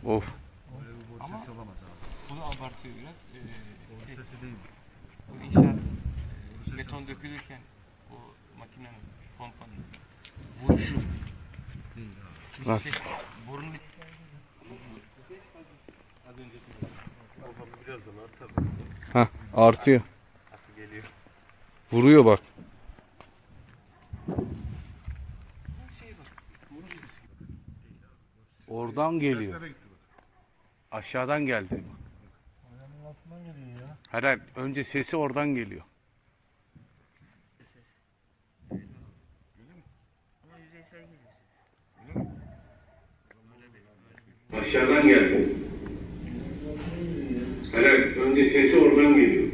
Of. Böyle bir boru Ama- sesi olamaz abi. Bunu abartıyor biraz. Boru sesi değil. Bu inşaat sesi beton aslında. dökülürken o makinenin, pompanın vuruşu Değil abi. Bak. şey, borunun az önceki Bakalım birazdan artar. Hah, artıyor. nasıl geliyor? Vuruyor bak. Şey bak. Oradan geliyor. Seslere gitti bak. Aşağıdan geldi. Ayağının altından geliyor ya. Hayır, önce sesi oradan geliyor. Ama yüzeysel geliyor ses. Aşağıdan geldi. Hayır, önce sesi oradan geliyor.